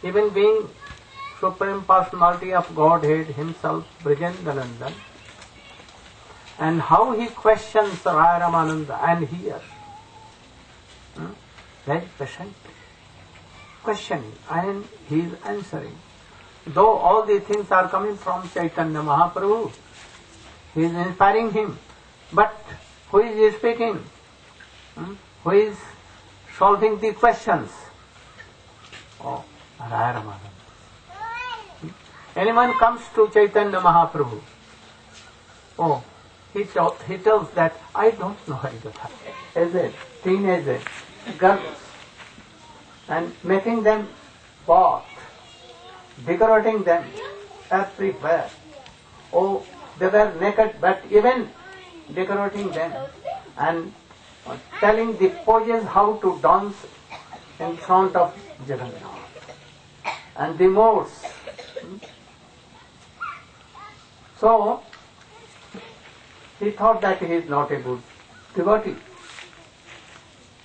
even being Supreme Personality of Godhead himself, Brijendanandan, and how he questions Raya Ramananda and hears. Very patient, questioning, and he is answering. Though all these things are coming from Chaitanya Mahaprabhu, he is inspiring him, but who is speaking? Who is solving the questions? Oh, Raya Ramananda. Anyone comes to Chaitanya Mahaprabhu, oh, he tells that I don't know Harikatha. As a teenager, girls, and making them bath, decorating them everywhere. Oh, they were naked, but even decorating them and telling the poses how to dance in front of Jagannath and the modes. So, he thought that he is not a good devotee.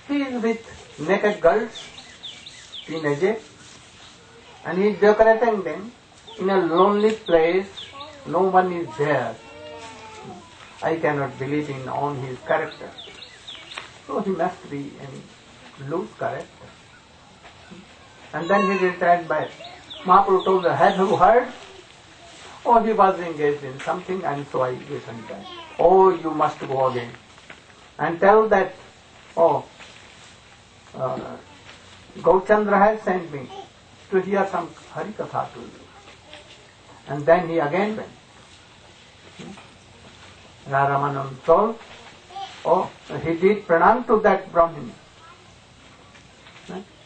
He is with naked girls, teenagers, and he is decorating them in a lonely place. No one is there. I cannot believe in on his character. So he must be in loose character. And then he returned back. Mahaprabhu told her, have you heard? Oh, he was engaged in something, and so I returned back. Oh, you must go again and tell that, oh, Gauchandra has sent me to hear some Harikatha to you. And then he again went. Ramanam told, oh, he did pranam to that Brahmin.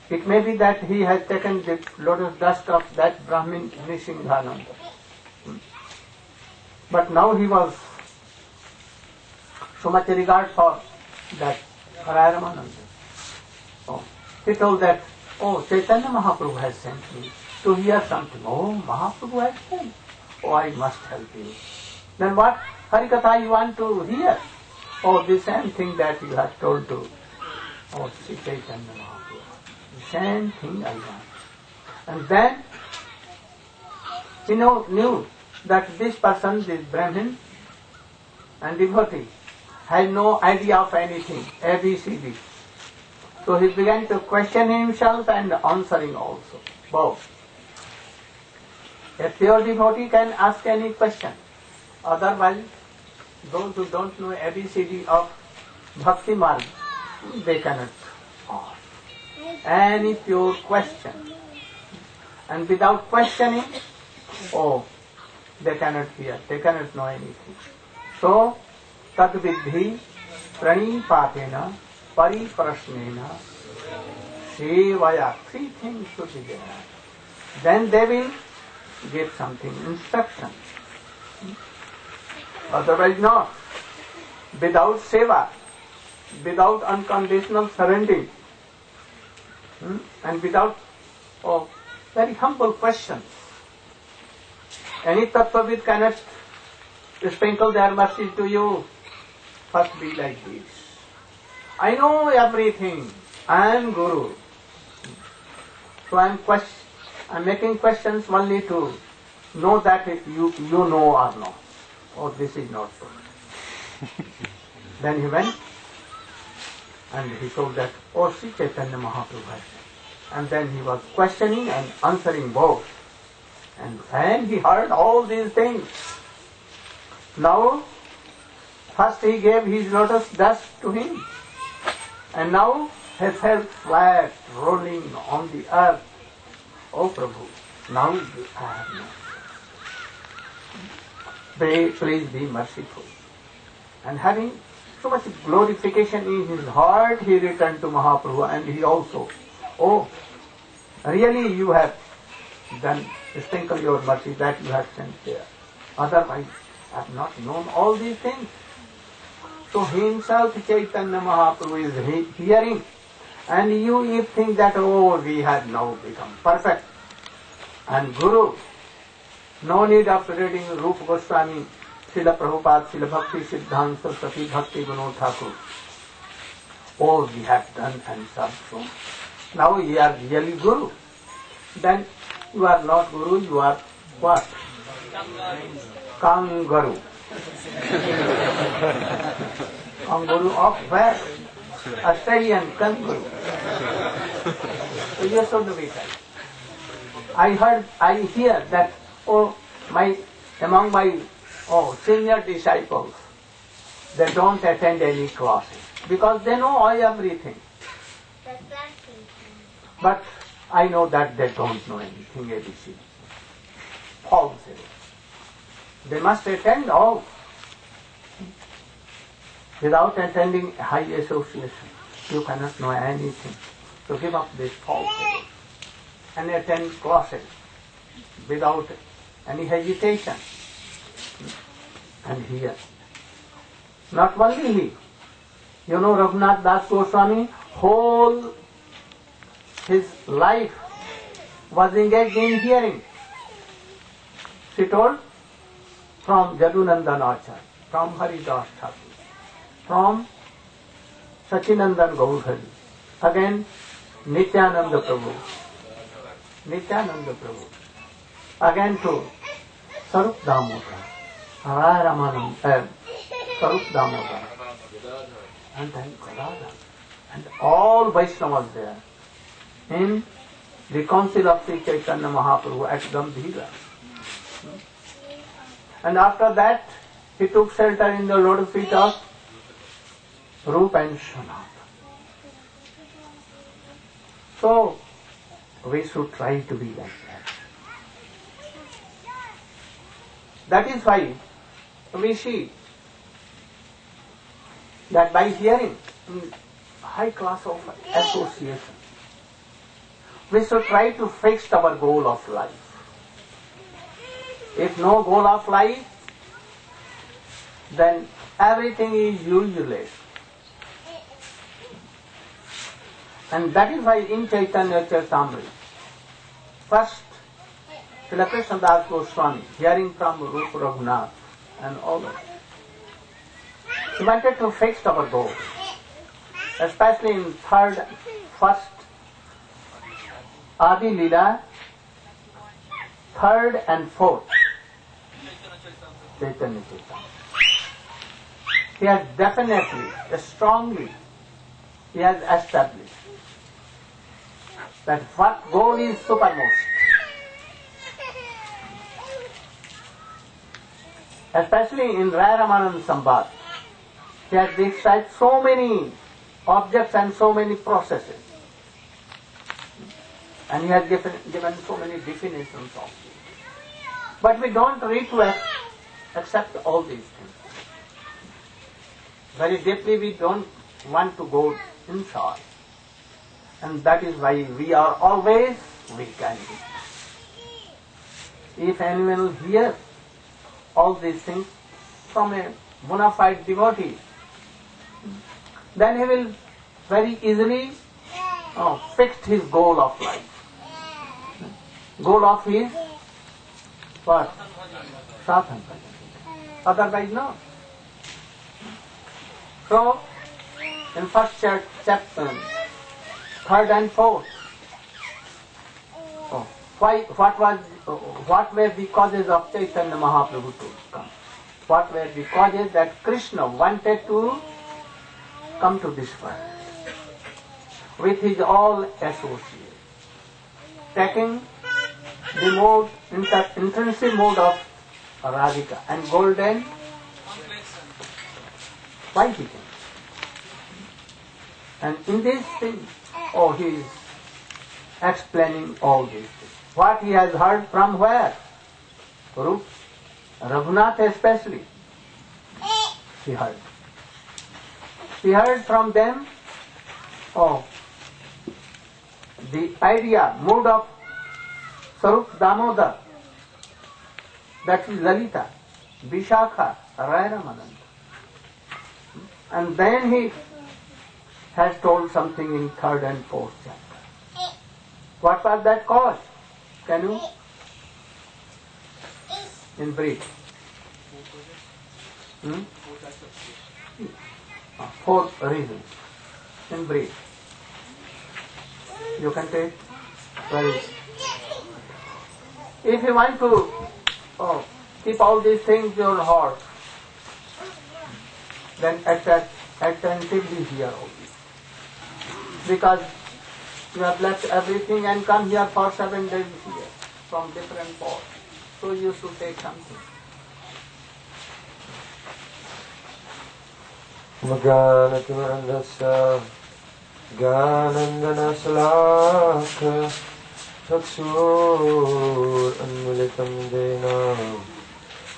It may be that he has taken the lotus dust of that Brahmin Nrisinghananda. But now he was so much regard for that Raya Ramananda. Oh, he told that, oh, Chaitanya Mahaprabhu has sent me to hear something. Oh, Mahaprabhu has sent. Oh, I must help you. Then what Harikatha you want to hear? Oh, the same thing that you have told to, oh, Sri Chaitanya Mahaprabhu. The same thing I want. And then he knew that this person, this Brahmin and devotee, had no idea of anything, ABCD. So he began to question himself and answering also, both. A pure devotee can ask any question. Otherwise, those who don't know ABCD of Bhakti Marg, they cannot ask any pure question. And without questioning, oh, they cannot hear, they cannot know anything. So, tad vidhi pranipatena pariprasnena sevaya, three things should be there. Then they will give something, instruction. Otherwise not. Without seva, without unconditional surrender, and without very humble questions, any tattvavid cannot sprinkle their mercy to you. First be like this. I know everything. I am Guru. So I am making questions only to know that if you know or not. Oh, this is not so. Then he went and he told that, oh, Sri Chaitanya Mahaprabhu has said. And then he was questioning and answering both. And when he heard all these things, now, first he gave his lotus dust to him, and now he fell flat, rolling on the earth. Oh Prabhu, now I have no. Please be merciful. And having so much glorification in his heart, he returned to Mahaprabhu, and he also, oh, really you have done, sprinkle your mercy that you have sent there. Otherwise, I have not known all these things. So himself, Chaitanya Mahaprabhu, is hearing, and you think that, oh, we have now become perfect. And Guru, no need of reading Rupa Goswami, Srila Prabhupada, Srila Bhakti Siddhanta Saraswati, Bhakti Vinod Thakur. Oh, we have done and served so. Now we are really Guru. Then You are not Guru, you are what? Kangaroo. Kangaroo of where? Australian kangaroo. So you should be right. I hear that, among my senior disciples, they don't attend any classes because they know everything. But I know that they don't know anything, ABC. False. They must attend all. Without attending high association, you cannot know anything. So give up this false and attend classes without any hesitation. And here, not only he, you know, Raghunath Das Goswami, whole his life was engaged in hearing. She told, from Jadunandan Acharya, from Haridas Thakur, from Sachinandan Gaudhari, again Nityananda Prabhu, again to Sarup Damodar, Raya Ramanam, Sarup Damodar, and then Gadadhar, and all Vaishnavas there in the council of Sri Chaitanya Mahaprabhu at Gambhira. And after that, he took shelter in the lotus feet of Rupa and Sanatana. So, we should try to be like that. That is why we see that by hearing high class of association, we should try to fix our goal of life. If no goal of life, then everything is useless. And that is why in Chaitanya Charitamrita, first Srila Krishna Das Goswami, hearing from Rupa Raghunath and all that, he wanted to fix our goal, especially in first Adi Leela, third and fourth Chaitanya Charitamrita. He has definitely, strongly, he has established that what goal is supermost. Especially in Raya Ramananda Samvad, he has described so many objects and so many processes. And he has given so many definitions of it. But we don't read to accept all these things. Very deeply we don't want to go inside. And that is why we are always weak-handed. If anyone will hear all these things from a bona fide devotee, then he will very easily fix his goal of life. Goal of his what? Sadhana. Otherwise no. So, in first chapter, third and fourth, what were the causes of Chaitanya Mahaprabhu to come? What were the causes that Krishna wanted to come to this world with his all associates, taking the mode, intrinsic mode of Radhika and golden. Why he came? And in this thing, he is explaining all these things. What he has heard from where? Raghunath especially. He heard. He heard from them, the idea, mood of Sarup Damodar, that is Lalita, Vishakha, Raya Ramananda. And then he has told something in third and fourth chapter. What was that cause? Can you? In brief. Four reasons. In brief. You can take. Well, If you want to keep all these things in your heart, then attentively hear all this. Because you have left everything and come here for 7 days here from different parts. So you should take something. Maganatmarandasya Ganandanasalaka Taksur Anmulitam Dena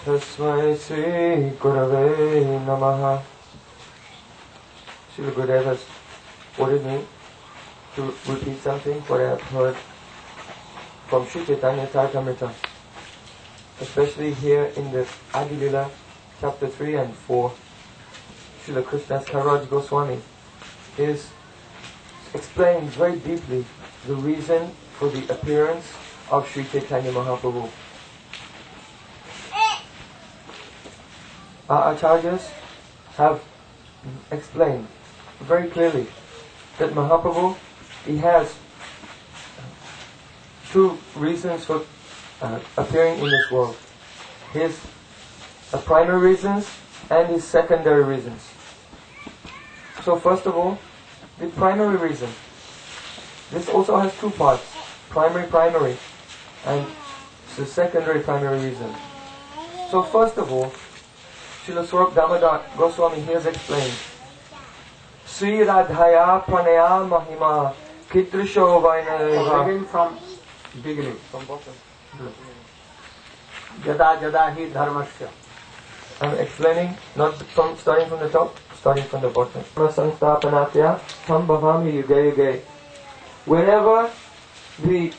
Tasmai Sri Gurave Namaha. Srila Gurudeva ordered me to repeat something what I have heard from Sri Chaitanya Charitamrita, especially here in the Adi Lila chapter 3 and 4. Srila Krishnadas Kaviraj Goswami is explaining very deeply the reason for the appearance of Sri Chaitanya Mahaprabhu. Our acharyas have explained very clearly that Mahaprabhu, he has two reasons for appearing in this world. His primary reasons and his secondary reasons. So first of all, the primary reason. This also has two parts. Primary, and the secondary primary reason. So first of all, Srila Swarup Damodar Goswami here has explained Sri Radhaya Pranaya Mahima Kitrisho Vainayava. Begin from beginning. From bottom. Jada Jada Hi Dharmasya. I'm explaining, not from starting from the top, starting from the bottom. Samstapanatya Sambhavami Yuge Yuge. Whenever the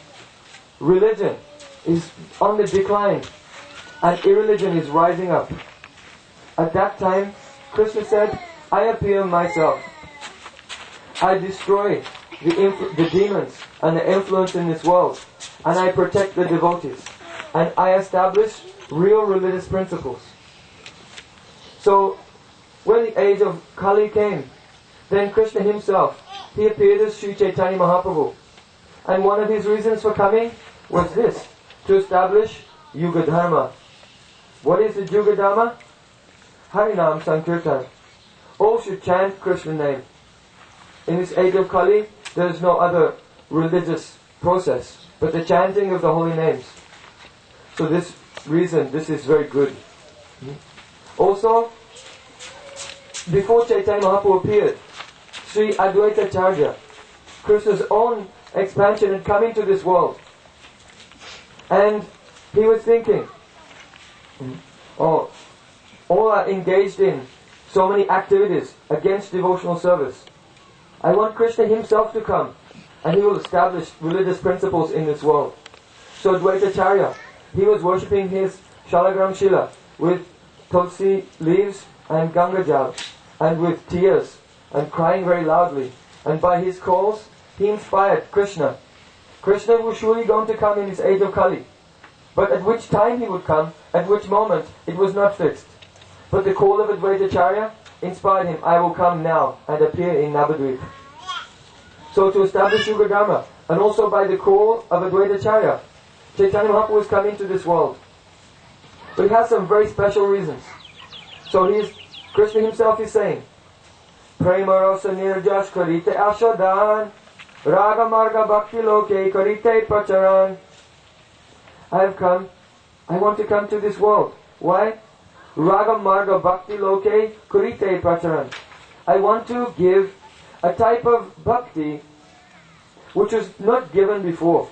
religion is on the decline and irreligion is rising up, at that time Krishna said, I appear myself. I destroy the demons and the influence in this world, and I protect the devotees, and I establish real religious principles. So, when the age of Kali came, then Krishna himself, he appeared as Sri Chaitanya Mahaprabhu. And one of his reasons for coming was this, to establish Yuga Dharma. What is the Yuga Dharma? Harinam Sankirtan. All should chant Krishna's name. In this age of Kali, there is no other religious process but the chanting of the holy names. So this reason, this is very good. Also, before Chaitanya Mahaprabhu appeared, Sri Advaita Acharya, Krishna's own expansion had come into this world. And he was thinking, all are engaged in so many activities against devotional service. I want Krishna himself to come, and he will establish religious principles in this world. So Advaita Acharya, he was worshipping his Shalagram Shila with tulsi leaves and Ganga Jal, and with tears, and crying very loudly. And by his calls, he inspired Krishna. Krishna was surely going to come in this age of Kali. But at which time he would come, at which moment, it was not fixed. But the call of Advaita Acharya inspired him, I will come now and appear in Navadvip. So to establish Yuga Dharma, and also by the call of Advaita Acharya, Chaitanya Mahaprabhu was coming to this world. But he has some very special reasons. So Krishna himself is saying, Prema rasa nirjas karite ashadan, raga marga bhakti loke karite pracharan. I have come, I want to come to this world. Why? Raga marga bhakti loke karite pracharan. I want to give a type of bhakti which was not given before.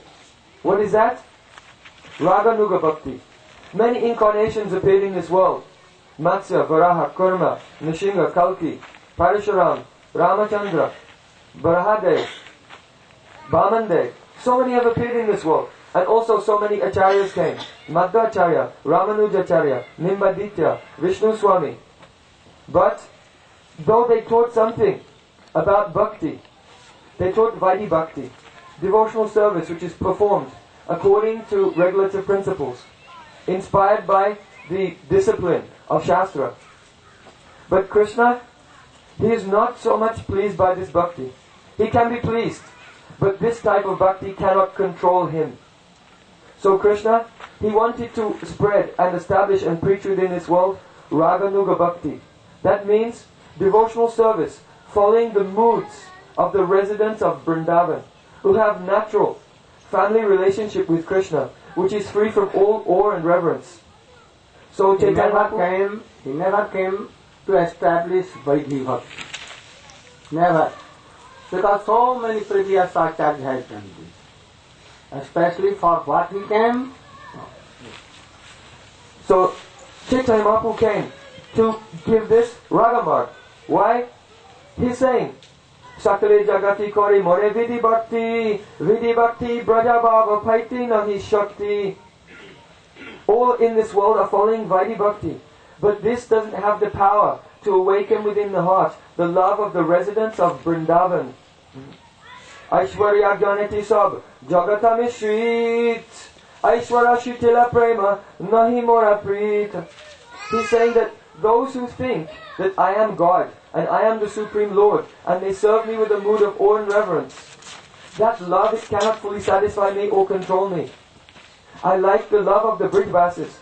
What is that? Raganuga bhakti. Many incarnations appeared in this world. Matsya, Varaha, Kurma, Nishinga, Kalki, Parashuram, Ramachandra, Varahadev, Bhamandev. So many have appeared in this world. And also so many acharyas came. Madhvacharya, Ramanujacharya, Nimbaditya, Vishnu Swami. But though they taught something about bhakti, they taught Vaidhi Bhakti, devotional service which is performed according to regulative principles, inspired by the discipline of Shastra. But Krishna, he is not so much pleased by this bhakti. He can be pleased, but this type of bhakti cannot control him. So Krishna, he wanted to spread and establish and preach within this world Raganuga Bhakti. That means devotional service, following the moods of the residents of Vrindavan, who have natural family relationship with Krishna, which is free from all awe and reverence. So he Chaitanya never came to establish Vaidhi Bhakti. Never. Because so many previous acharyas have done this. Especially for what he came. So Chaitanya Mahaprabhu came to give this Ragamarg. Why? He's saying, Sakale Jagati Kori More Vidhi Bhakti Braja Bhava Paiti Nahi Shakti. All in this world are following Vaidhi Bhakti. But this doesn't have the power to awaken within the heart the love of the residents of Vrindavan. Aishwarya Gyanati Sab Jagata Mishrit Aishwarya Shitila Prema Nahi Mora Preet. He's saying that those who think that I am God and I am the Supreme Lord and they serve me with a mood of awe and reverence, that love cannot fully satisfy me or control me. I like the love of the Brijvasis.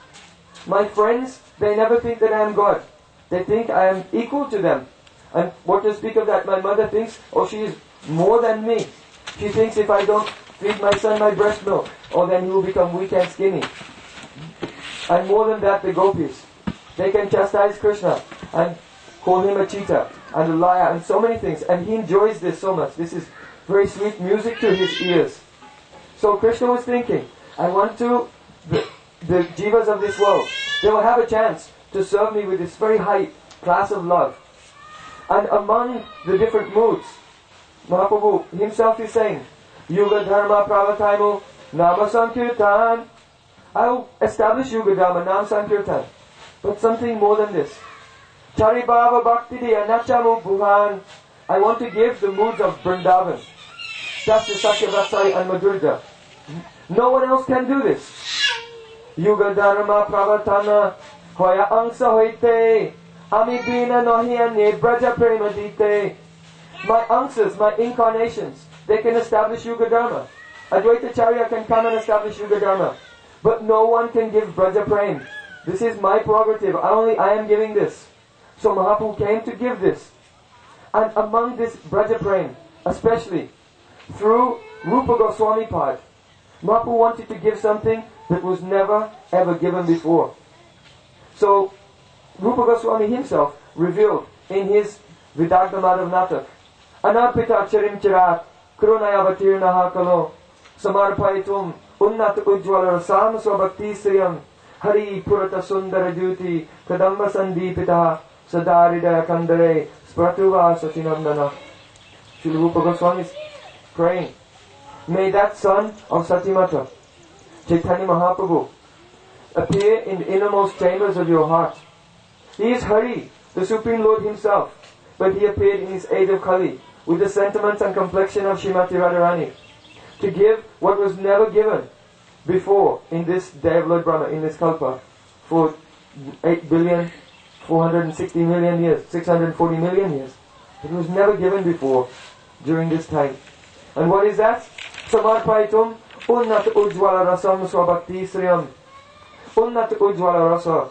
My friends, they never think that I am God. They think I am equal to them. And what to speak of that? My mother thinks, oh, she is more than me. She thinks if I don't feed my son my breast milk, oh, then he will become weak and skinny. And more than that, the gopis. They can chastise Krishna and call him a cheater and a liar and so many things. And he enjoys this so much. This is very sweet music to his ears. So Krishna was thinking, I want to, the jivas of this world, they will have a chance to serve me with this very high class of love. And among the different moods, Mahaprabhu himself is saying, Yuga Dharma Pravataimu Nama Sankirtan. I will establish Yuga Dharma, Nam Sankirtan. But something more than this. Charibhava Bhakti Anachamu Bhuvan. I want to give the moods of Vrindavan. That's the Sakyavatsai and Madhurja. No one else can do this. Yuga Dharma Pravatana Hoya Angsa Hoite Ami Bina Nohiane Braja Prema Dite. My answers, my incarnations, they can establish Yuga Dharma. Advaita Charya can come and establish Yuga Dharma. But no one can give Braja Prem. This is my prerogative. I am giving this. So Mahaprabhu came to give this. And among this Braja Prem, especially through Rupa Goswami Pad, Mahaprabhu wanted to give something that was never ever given before. So Rupa Goswami himself revealed in his Vidagdha Madhav Natak, Anarpita Charim Chirat Krunaya Vatirnaha Kalo Samarpaitum Unnat Ujjwala Rasam Swabhakti Sriyam Hari Purata Sundara Duti Kadamba Sandipita Sadaridaya Kandare Spratuva Satinandana. Srila Rupa Goswami is praying, may that son of Satimata, Chaitanya Mahaprabhu, appear in the innermost chambers of your heart. He is Hari, the Supreme Lord himself, but he appeared in his age of Kali with the sentiments and complexion of Srimati Radharani to give what was never given before in this day of Lord Brahma, in this Kalpa, for 8,460,000,000 years, 640 million years. It was never given before during this time. And what is that? Samarpaitum Unnat Ujjwala Rasam Swabhakti Sriyam. Unnat Ujjwala Rasa.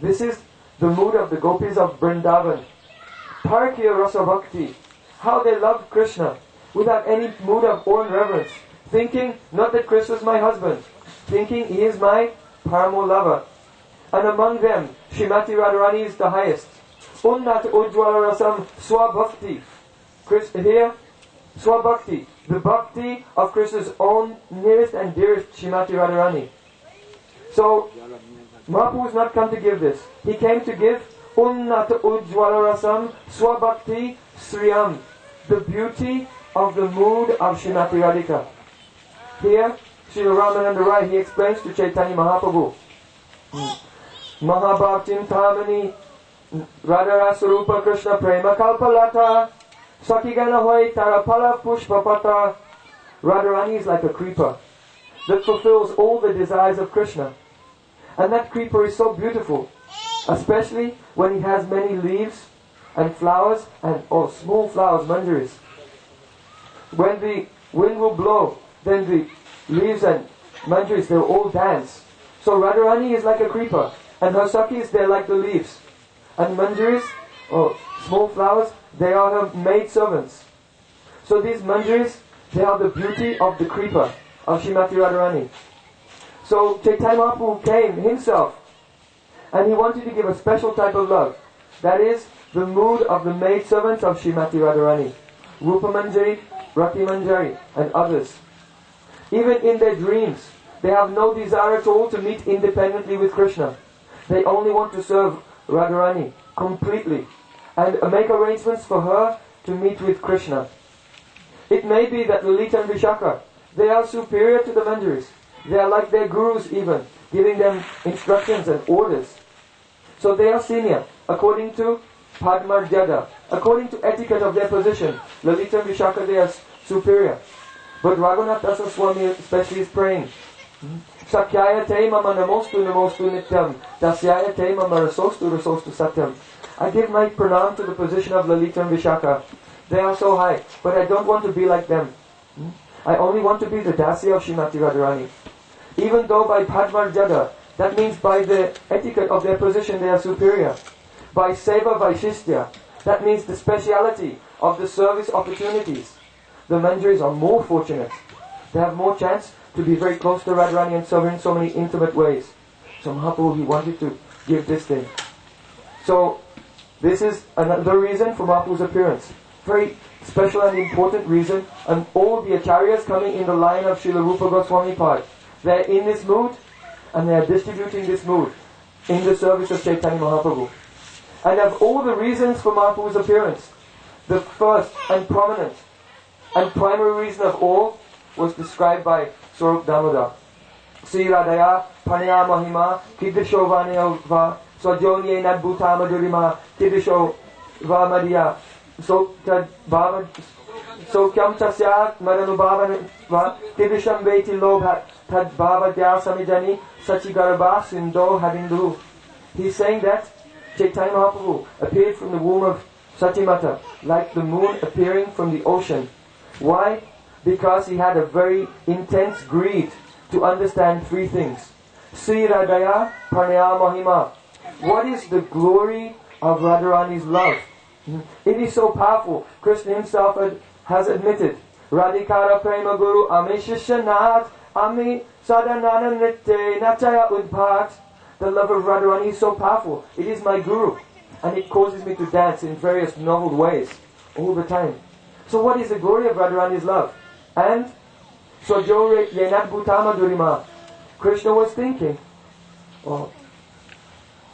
This is the mood of the gopis of Vrindavan. Parakya Rasa Bhakti. How they loved Krishna without any mood of awe and reverence. Thinking not that Krishna is my husband. Thinking he is my paramo lover. And among them, Srimati Radharani is the highest. Unnat Ujjwala Rasam Swabhakti. Here, Swabhakti, the bhakti of Krishna's own nearest and dearest Srimati Radharani. So, Mahaprabhu has not come to give this. He came to give Unnata Ujjwala Rasam Swabhakti Sriyam, the beauty of the mood of Srimati Radhika. Here, Srila Ramananda Rai, he explains to Chaitanya Mahaprabhu, Mahabhaktim Tamani Radharasarupa Krishna Prema Kalpalata Sakigana Hoy Tarapala Pushpapata. Radharani is like a creeper that fulfills all the desires of Krishna. And that creeper is so beautiful, especially when he has many leaves and flowers, and small flowers, manjaris. When the wind will blow, then the leaves and manjaris, they will all dance. So So Radharani is like a creeper, and her Sakhis, they're like the leaves. And Manjaris, or small flowers, they are her maid servants. So these Manjaris, they are the beauty of the creeper, of Srimati Radharani. So Chaitanya Mahaprabhu came himself, and he wanted to give a special type of love. That is, the mood of the maid servants of Srimati Radharani, Rupa Manjari, Rati Manjari, and others. Even in their dreams, they have no desire at all to meet independently with Krishna. They only want to serve Radharani completely and make arrangements for her to meet with Krishna. It may be that Lalita and Vishaka, they are superior to the Manjaris. They are like their gurus even, giving them instructions and orders. So they are senior, according to Padmarjada, according to etiquette of their position. Lalita and Vishaka, they are superior. But Raghunath Dasa Swami especially is praying, Sakyaya te mama namostu namostu nityam, Dasyaya te mama rasostu rasostu satyam. I give my pranam to the position of Lalita and Vishaka. They are so high, but I don't want to be like them. I only want to be the Dasya of Srimati Radharani. Even though by Padmarjada, that means by the etiquette of their position they are superior. By Seva Vaishistya, that means the speciality of the service opportunities. The Manjaris are more fortunate. They have more chance to be very close to Radharani and serve in so many intimate ways. So Mahaprabhu, he wanted to give this thing. So, this is another reason for Mahaprabhu's appearance. Very special and important reason. And all the acharyas coming in the line of Srila Rupa Goswami Pad, they're in this mood and they're distributing this mood in the service of Chaitanya Mahaprabhu. And of all the reasons for Mahaprabhu's appearance, the first and prominent and primary reason of all was described by Swarup Damodar. Sriradaya Panaya Mahima Kidisho Vanaya Va Swajonye Nadbhuta Madurima Kidisho Va Madhya So Kyam Tasyat Madanubhavan Va Kidisham Veti Lobhat Tad Bhava Dya Samijani Sachigarabha Sindo Hadindu. He's saying that Chaitanya Mahaprabhu appeared from the womb of Satimata, like the moon appearing from the ocean. Why? Because he had a very intense greed to understand three things. Sriradaya Pranaya Mahima. What is the glory of Radharani's love? It is so powerful. Krishna himself has admitted, Radhikara Prema Guru Ami Shishanath Ami Sadanana Nitya Nachaya Udbhat. The love of Radharani is so powerful. It is my guru. And it causes me to dance in various novel ways all the time. So what is the glory of Radharani's love? And Sojore Yenat Bhutama Durima. Krishna was thinking, oh,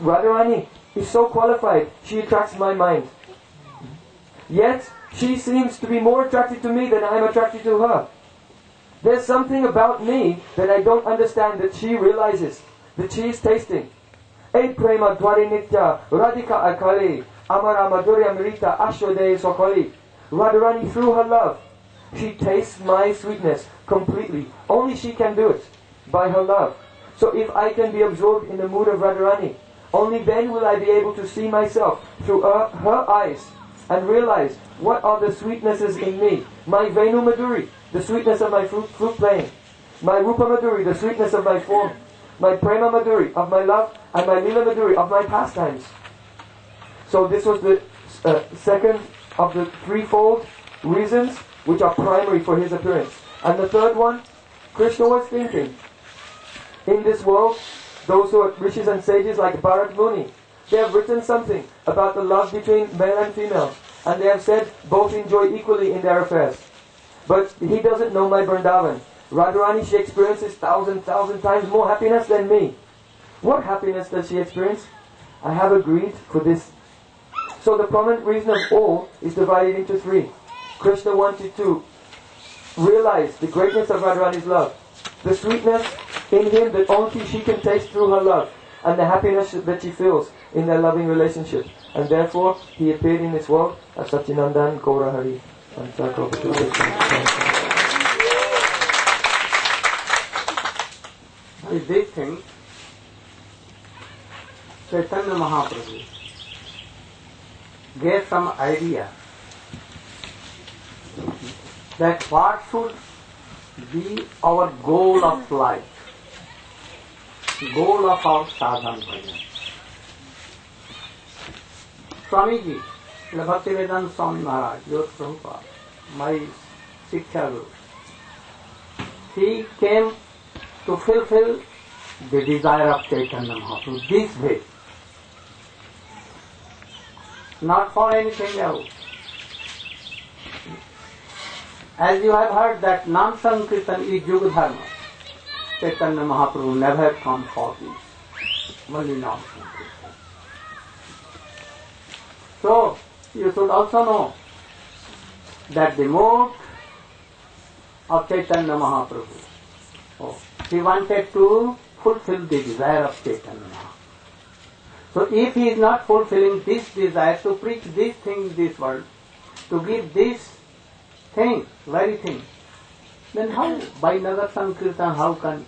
Radharani is so qualified, she attracts my mind. Yet, she seems to be more attracted to me than I am attracted to her. There's something about me that I don't understand that she realizes, that she is tasting. E prema dwari nitya radhika akali amara madhurya amrita ashwade sokali. Radharani, through her love, she tastes my sweetness completely. Only she can do it, by her love. So if I can be absorbed in the mood of Radharani, only then will I be able to see myself through her eyes and realize what are the sweetnesses in me. My Venu Madhuri, the sweetness of my flute playing. My Rupa Madhuri, the sweetness of my form. My Prema Madhuri, of my love. And my Lila Madhuri, of my pastimes. So this was the second of the threefold reasons which are primary for his appearance. And the third one, Krishna was thinking, in this world, those who are rishis and sages like Bharat Muni, they have written something about the love between male and female, and they have said both enjoy equally in their affairs. But he doesn't know my Vrindavan. Radharani, she experiences thousand times more happiness than me. What happiness does she experience? I have agreed for this. So the prominent reason of all is divided into three. Krishna wanted to realize the greatness of Radharani's love, the sweetness in him that only she can taste through her love, and the happiness that she feels in their loving relationship. And therefore, he appeared in this world as Satyanandan Gaurahari. With this thing, Chaitanya Mahaprabhu gave some idea that what should be our goal of life. goal of our sadhana bhajan. Swamiji, Bhaktivedanta Swami Maharaj, Jyot Prabhupada, my Siksha Guru, he came to fulfill the desire of Chaitanya Mahaprabhu this way, not for anything else. As you have heard that Nam Sankirtan is Yuga Dharma, Chaitanya Mahaprabhu never come for this, only Nam Sankirtan. So, you should also know that the mode of Chaitanya Mahaprabhu, he wanted to fulfill the desire of Chaitanya Mahaprabhu. So if he is not fulfilling this desire to preach this thing in this world, to give this thing, very thing, then how, by Nagar Sankirtan, how can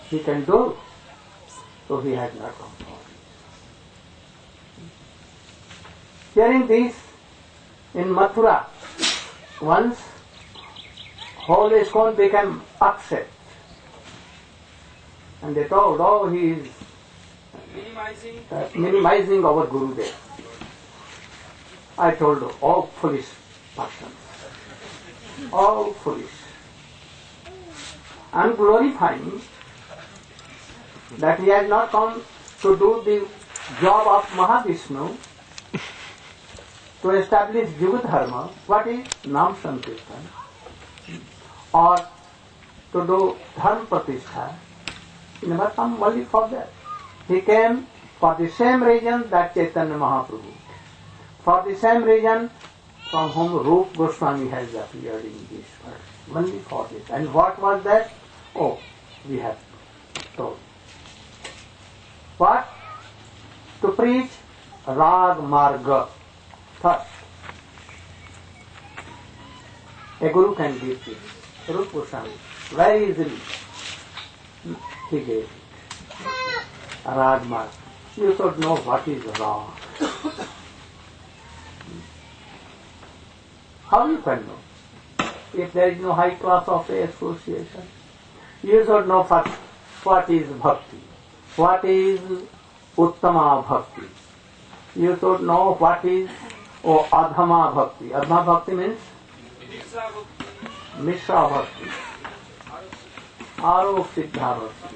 he can do? So he has not come forward. Hearing this, in Mathura, once whole ISKCON became upset. And they told, oh, he is minimizing our Gurudev. I told, oh, foolish persons. All foolish. I am glorifying that he has not come to do the job of Mahavishnu, to establish Yuga Dharma. What is Nam Sankirtan? Or to do Dharma Pratishtha. He never come only for that. He came for the same reason that Chaitanya Mahaprabhu. For the same reason from whom Rupa Goswami has appeared in this world. Only for this. And what was that? Oh, we have told. What? To preach Rag Marga first. A Guru can give this. Rupa Goswami, very easily, he gave it. Rag Marga. You should know what is Rag. How you can know? If there is no high class of association, you should know first what is bhakti, what is uttama bhakti. You should know what is adhama bhakti. Adhama bhakti means mishra bhakti, arop siddha bhakti,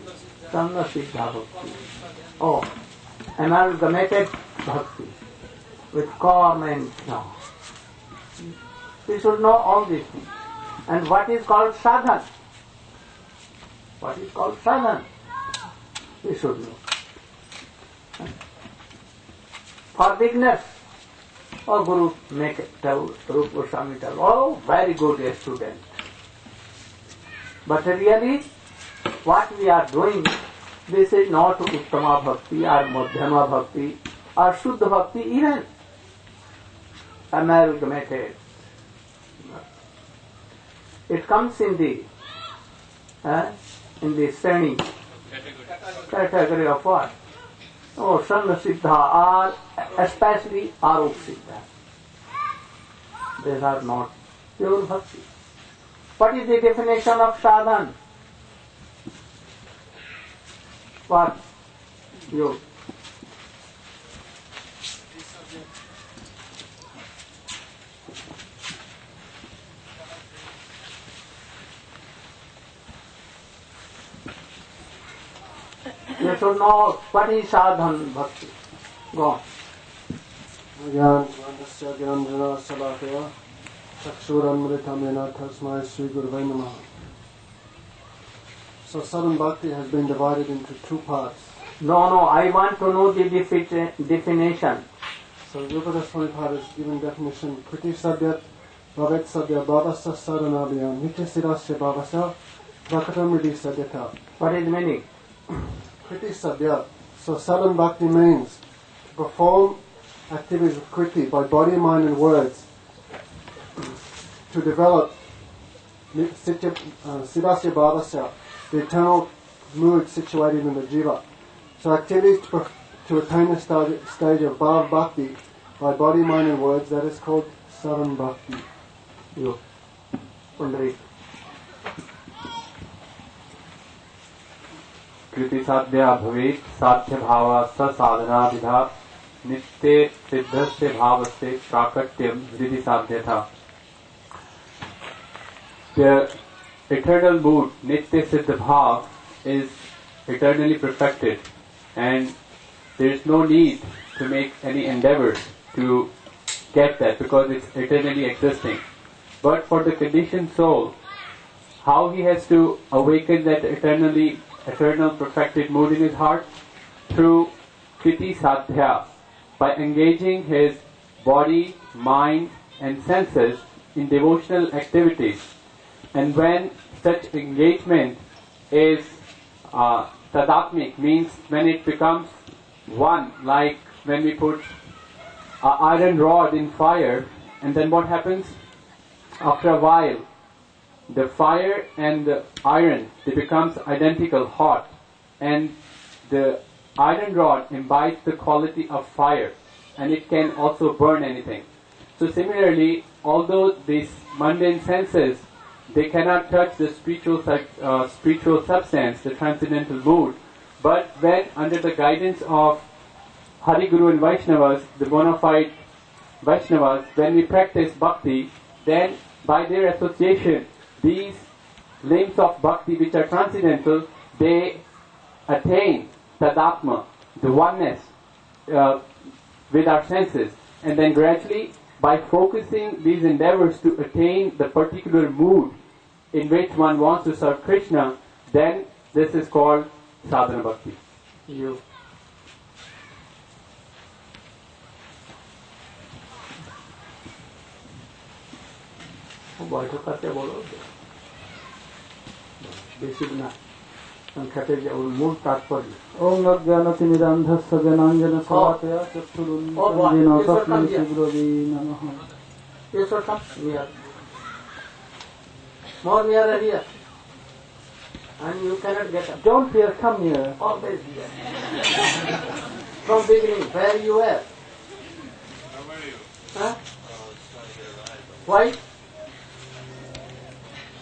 sanna siddha bhakti, amalgamated bhakti with karma and jnana. We should know all these things. And what is called sadhan? What is called sadhan? We should know. For beginners, Guru make it tell, Rupa Goswami tell, oh, very good student. But really, what we are doing, this is not Uttama Bhakti or Madhyama Bhakti or Shuddha Bhakti even. Amalgamated. It comes in the Sreni category of what? Oh, Sanna Siddha, or especially Arup Siddha. These are not pure bhakti. What is the definition of sadhan? What? You. You should know what is sadhan bhakti. Go on. Gyan Vandasya Gyanjana Salakaya Chakshuramritamena Tasmai Sri Guruvai Namaha. So sadhan bhakti has been divided into two parts. No, I want to know the definition. So Rupa Goswami Maharaj has given definition. Kriti Sadyat Bhavet Sadya Bhavasa Sadhanabhyam Nitya Sirasya Bhavasa Prakatam Ridi Sadyata. What is the meaning? Kriti Sadya. So sadhan bhakti means to perform activities of kriti by body, mind and words to develop Sivasya Bhavasya, the eternal mood situated in the jiva. So activities to attain the stage of Bhav Bhakti by body, mind and words, that is called sadhan bhakti. You. Pundari. कृति साध्या भवेत् साध्य भावा स साधना विधा नित्य सिद्धस्य भावस्य प्राकट्यम हृदि साध्यथा. The eternal mood, Nitya Siddha Bhav, is eternally perfected, and there is no need to make any endeavors to get that because it's eternally existing. But for the conditioned soul, how he has to awaken that eternal perfected mood in his heart? Through Kriti Sadhya, by engaging his body, mind and senses in devotional activities. And when such engagement is tadatmik, means when it becomes one, like when we put an iron rod in fire, and then what happens? After a while, the fire and the iron, they becomes identical, hot, and the iron rod imbibes the quality of fire, and it can also burn anything. So similarly, although these mundane senses, they cannot touch the spiritual substance, the transcendental mood, but when under the guidance of Hari Guru and Vaishnavas, the bona fide Vaishnavas, when we practice bhakti, then by their association, these limbs of bhakti which are transcendental, they attain tadatma, the oneness with our senses, and then gradually by focusing these endeavors to attain the particular mood in which one wants to serve Krishna, then this is called sadhana bhakti. You. বৈঠক করতে বলো বেশি না সংখ্যাতে যে ওর মূল তাৎপর্য ওম অজ্ঞানতিমিরান্ধস্য জ্ঞানাঞ্জন শলাকয়া চক্ষুরুন্মিলিত তস্मै শ্রীগুরবে নমঃ. Yes or come near. More nearer here. And you cannot get up. Don't fear, come here. Always here. From beginning, where you were? How are you? Huh? Why?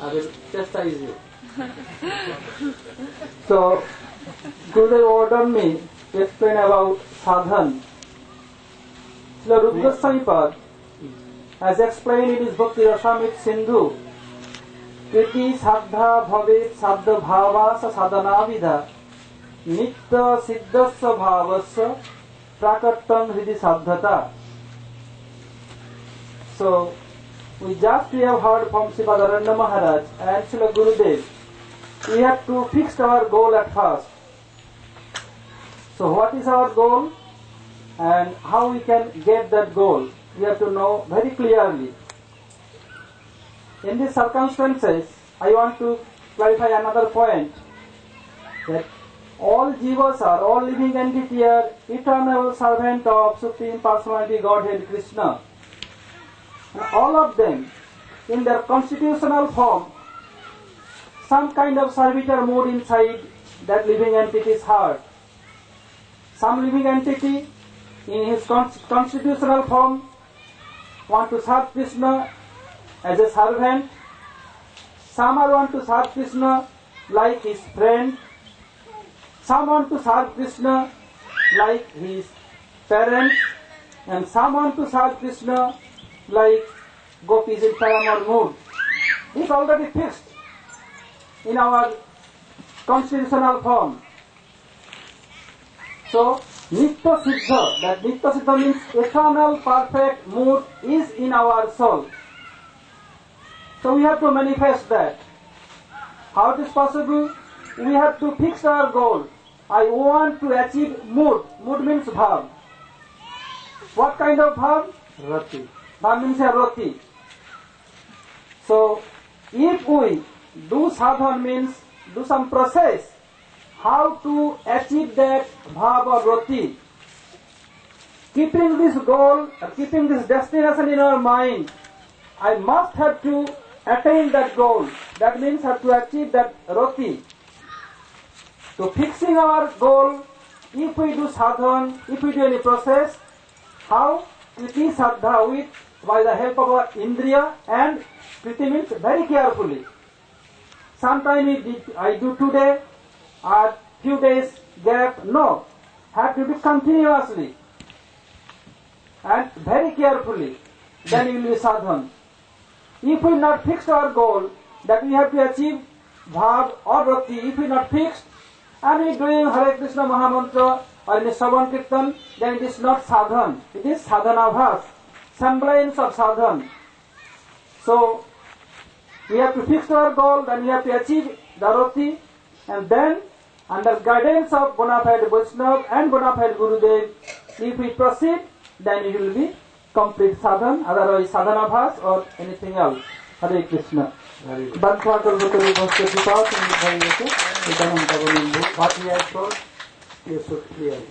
I will chastise you. So, Gurudev ordered me to explain about sadhan. Srila Rupa Goswami Pad has explained in his book Rasamrita Sindhu, Kriti Sadha Bhavet Sadha Bhavasa Sadhana Vidha Nitya Siddhasya Bhavasya Prakattam Hridi Sadhata. So, we just have heard from Sripadaranda Maharaj and Srila Gurudev. We have to fix our goal at first. So what is our goal and how we can get that goal? We have to know very clearly. In these circumstances, I want to clarify another point, that all jivas are, all living entities are eternal servant of Supreme Personality Godhead Krishna. And all of them, in their constitutional form, some kind of servitor mood inside that living entity's heart. Some living entity in his constitutional form want to serve Krishna as a servant. Some are want to serve Krishna like his friend. Some want to serve Krishna like his parents. And some want to serve Krishna like gopis in Paramar mood. This is already fixed in our constitutional form. So, Nitya Siddha, that Nitya Siddha means eternal perfect mood is in our soul. So we have to manifest that. How it is possible? We have to fix our goal. I want to achieve mood. Mood means bhav. What kind of bhav? Rati. Bhav means a rati. So, if we do sadhana means do some process, how to achieve that bhav or rati. Keeping this goal, keeping this destination in our mind, I must have to attain that goal. That means have to achieve that rati. So fixing our goal, if we do sadhana, if we do any process, how? Kriti sadha with, by the help of our indriya, and kriti means very carefully. Sometimes I do today, or few days gap. No, have to be continuously and very carefully. Then you will be sadhan. If we not fixed our goal that we have to achieve bhav or rati, if we not fixed and we doing Hare Krishna Mahamantra or in a Savan Kirtan, then it is not sadhan. It is sadhanabhas, semblance of sadhan. So we have to fix our goal, then we have to achieve the rati, and then under guidance of bona fide Vaishnava and bona fide Gurudev, if we proceed, then it will be complete sadhan, otherwise sadhanabhas or anything else. Hare Krishna. What he has told, you should clear it.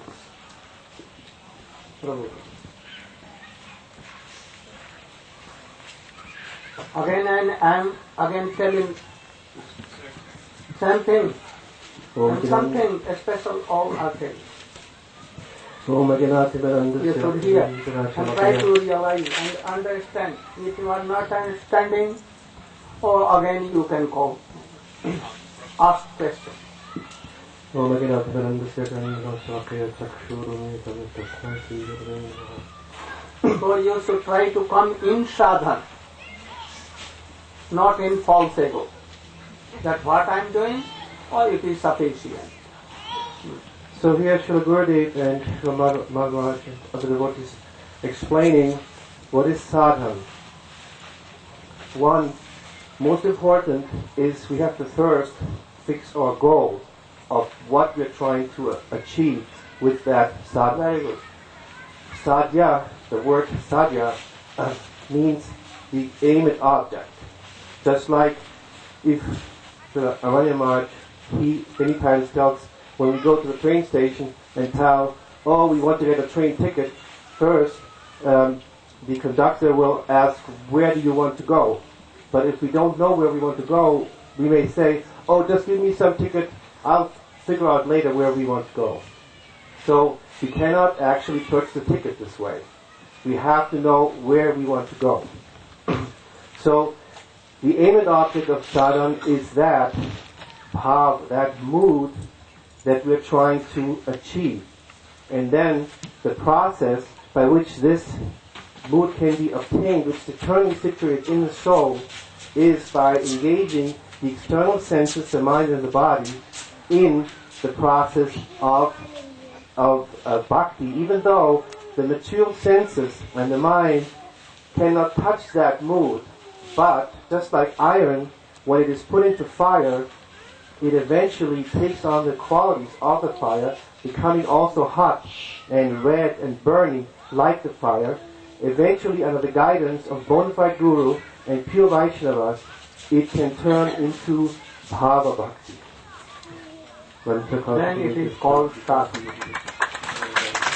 Prabhu. Again, and I am again telling same thing, and something special all are telling. You should hear and try to realize and understand. If you are not understanding, or again you can call, ask questions. So you should try to come in sadhan, not in false ego. That what I am doing, or it is sufficient. So here Srila Gurudeva and Srila Maharaj and other devotees explaining what is sadhan. One, most important is we have to first fix our goal of what we're trying to achieve with that sadhana. Very good. Sadhya, the word sadhya means the aim at object. Just like if the Aranya Maharaj, he many times tells when we go to the train station and tell, oh, we want to get a train ticket, first the conductor will ask, where do you want to go? But if we don't know where we want to go, we may say, oh, just give me some ticket, I'll figure out later where we want to go. So we cannot actually purchase the ticket this way. We have to know where we want to go. So the aim and object of sadhana is that bhav, that mood that we're trying to achieve. And then the process by which this mood can be obtained, which is eternally situated in the soul, is by engaging the external senses, the mind and the body, in the process of bhakti, even though the material senses and the mind cannot touch that mood. But just like iron, when it is put into fire, it eventually takes on the qualities of the fire, becoming also hot and red and burning like the fire. Eventually, under the guidance of bona fide Guru and pure Vaishnavas, it can turn into Bhava Bhakti. Then it is called sadhana.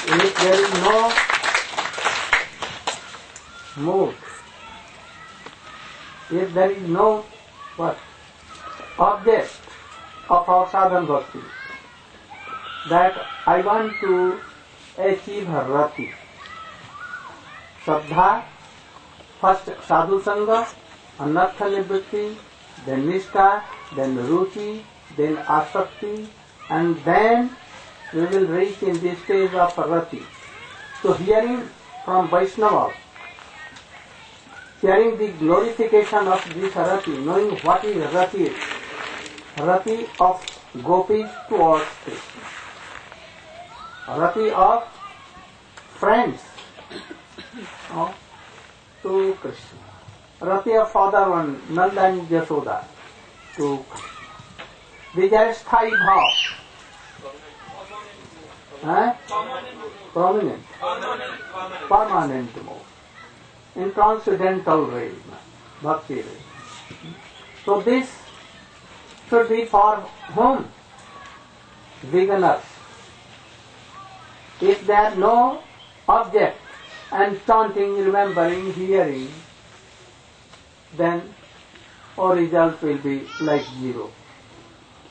If there is no mood, if there is no object of our sadhana bhakti, that I want to achieve rati. Shraddha, first sadhu sangha, anartha nivritti, then nishtha, then ruchi, then asakti, and then we will reach in this stage of rati. So hearing from Vaishnava, hearing the glorification of this rati, knowing what is rati, rati of gopis towards Krishna, rati of friends to Krishna, rati of father one, Nanda and Yashoda to Vijayasthai bhav, prominent, permanent mode, in transcendental way, bhakti way. So this should be for whom? Beginners. If there are no object and chanting, remembering, hearing, then our result will be like zero,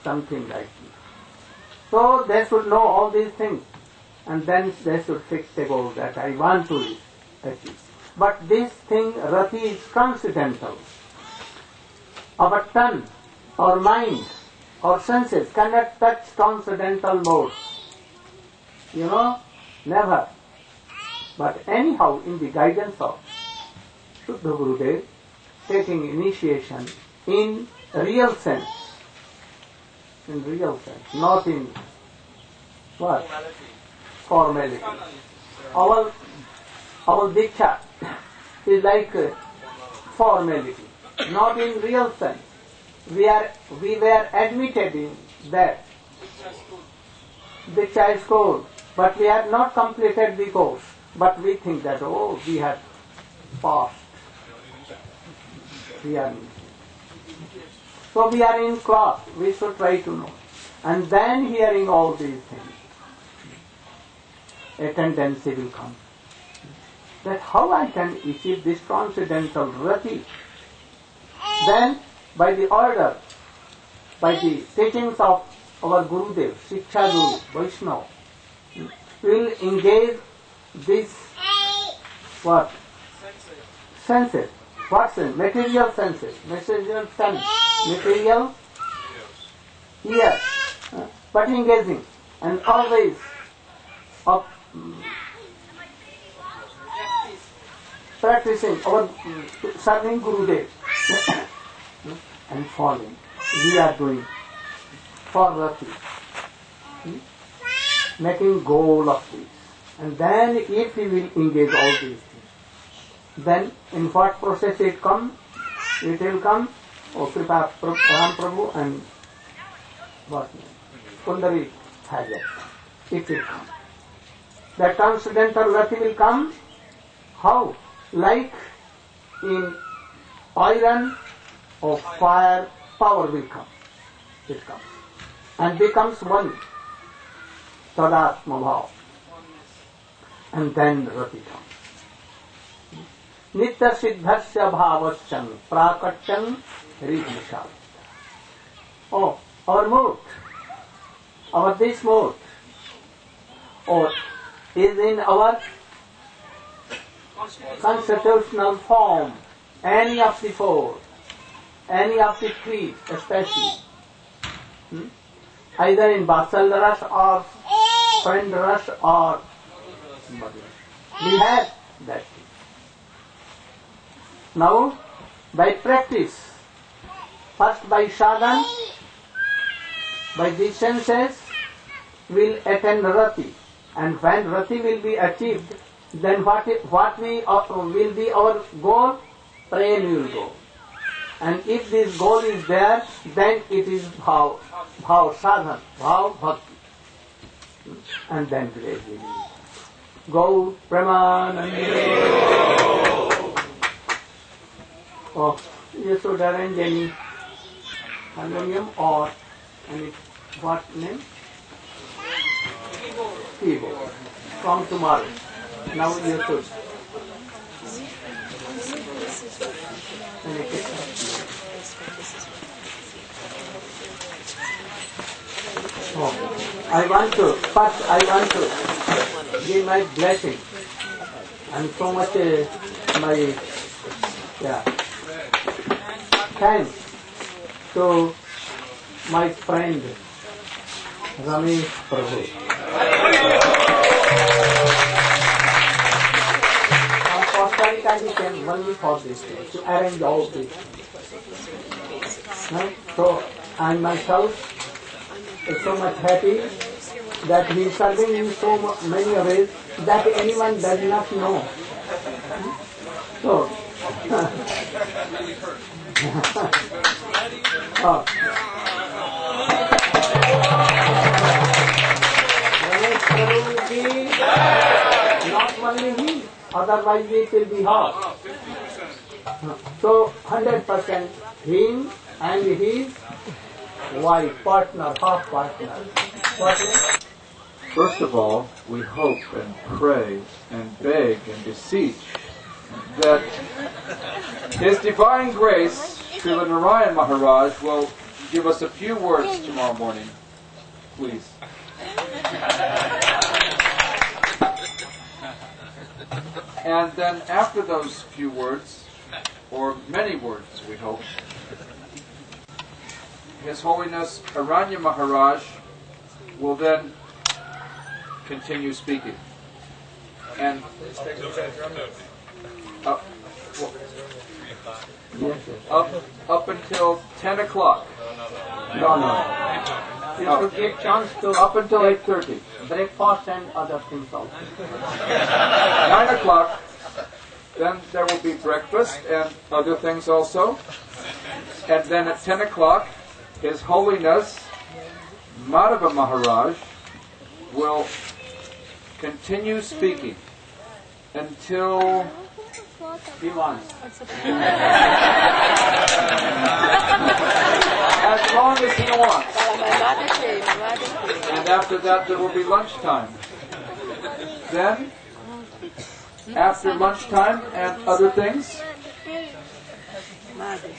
something like this. So they should know all these things, and then they should fix the goal that I want to achieve. But this thing, rati, is transcendental. Our tongue, our mind Our senses cannot touch transcendental modes. Never. But anyhow, in the guidance of Shuddha Gurudev, taking initiation in real sense, not in what? Formality. Our Diksha is like formality, not in real sense. We were admitted in that Diksha is course, but we have not completed the course. But we think that, we have passed. So we are in class, we should try to know. And then hearing all these things, a tendency will come. That how I can achieve this transcendental rati. Then, by the order, by the teachings of our Gurudev, Shiksha Guru, Vaishnava, we will engage this, what? Senses. What sense? Material senses. Material sense. Material ear. But engaging. And always practicing our serving Gurudev and following. We are doing for Rati. Making goal of this. And then if we will engage all these things, then in what process it will come, Kripa Ram Prabhu and what name? Kundari Hajar. It will come. The transcendental Rati will come. How? Like in iron or fire, power will come. It comes. And becomes one. Tadatma bhav. And then Rati comes. Nitya siddhasya bhavasyan prakatyan ridhisha. Our mood, this mood, is in our constitutional form, any of the four, any of the three especially. Either in Vatsal Ras or Friend Ras or we have that. Now, by practice, first by sadhana, by these senses, we'll attain Rati. And when Rati will be achieved, then what will be our goal? Perennial goal. And if this goal is there, then it is bhav sadhana, bhav bhakti. And then gradually go Pramanande. You should arrange any harmonium or any what name? Keyboard. From tomorrow. Now you should. I want to give my blessing and so much my thanks to my friend Ramesh Prabhu. From Costa Rica he came only for this day, to arrange all this. So I myself is so much happy that he is serving in so many ways that anyone does not know. So, not only he, otherwise it will be hard. So 100% him and his wife, partner, half partner. What name? First of all, we hope and pray and beg and beseech that His Divine Grace, Srila Narayan Maharaj, will give us a few words tomorrow morning. Please. And then after those few words, or many words we hope, His Holiness Aranya Maharaj will then continue speaking. And up until 10 o'clock. No. You should give chance to Up until 8:30. breakfast and other things also. 9 o'clock, then there will be breakfast and other things also. And then at 10 o'clock, His Holiness Madhava Maharaj will continue speaking until He wants. as long as he wants. And after that there will be lunchtime. Then, after lunchtime and other things,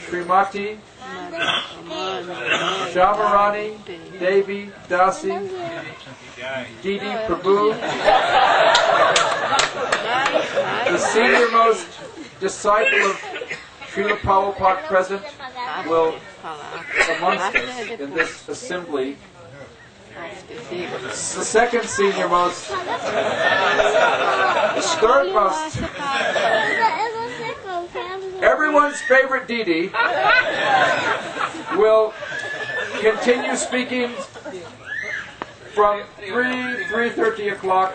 Srimati Shamarani Devi Dasi Didi Prabhu, the senior-most disciple of Srila Prabhupada present, will amongst us in this assembly. The second senior-most, the third-most, everyone's favorite Didi will continue speaking from 3:30 o'clock